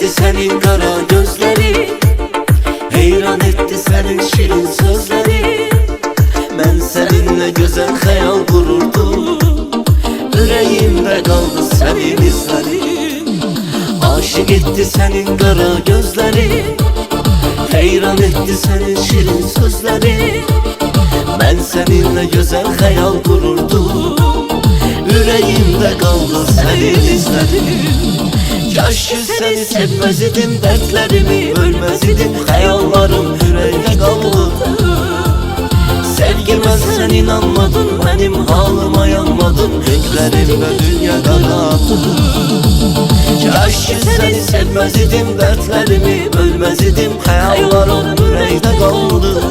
etti senin kara gözleri, heyran etti senin şirin sözleri. Ben seninle güzel hayal kururdum, yüreğimde kaldı senin izlerin. Aşık etti senin kara gözleri, heyran etti senin şirin sözleri. Ben seninle güzel hayal kururdum, yüreğimde kaldı senin izlerin. Keşke seni sevmez idim, dertlerimi ölmez idim. Hayallarım yüreğe kaldı. Sevgime sen inanmadın, benim halıma yanmadın. Gözlerimde dünya karardı. Keşke seni sevmez idim, dertlerimi ölmez idim. Hayallarım yüreğe kaldı.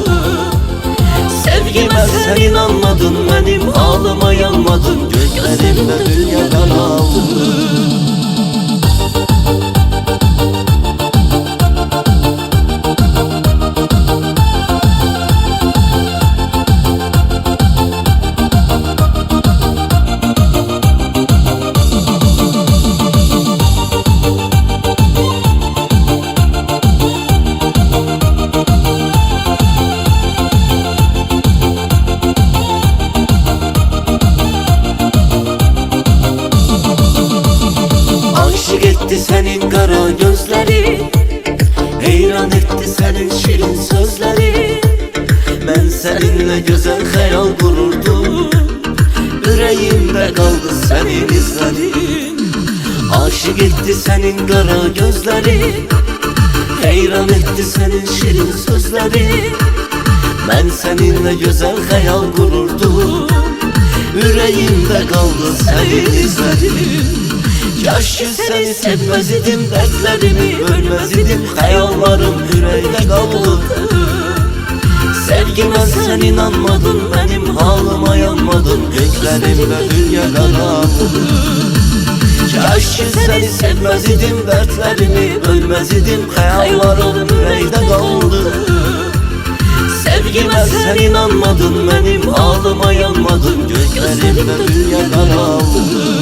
Sevgime sen inanmadın, benim halıma yanmadın. Gözlerimde dünya karardı. Aşık etti senin kara gözleri, heyran etti senin şirin sözleri. Ben seninle güzel hayal kururdum, yüreğimde kaldı senin izlerin. Aşık etti senin kara gözleri, heyran etti senin şirin sözleri. Ben seninle güzel hayal kururdum, yüreğimde kaldı senin izlerin. Keşke seni sevmez idim, dertlerimi ölmez idim. Hayallarım yüreğe kaldı. Sevgime sen inanmadın, benim halıma yanmadın. Gözlerimde dünya karardı. Keşke seni sevmez idim, dertlerimi ölmez idim. Hayallarım yüreğe kaldı. Sevgime sen inanmadın, benim halıma yanmadın. Gözlerimde dünya karardı.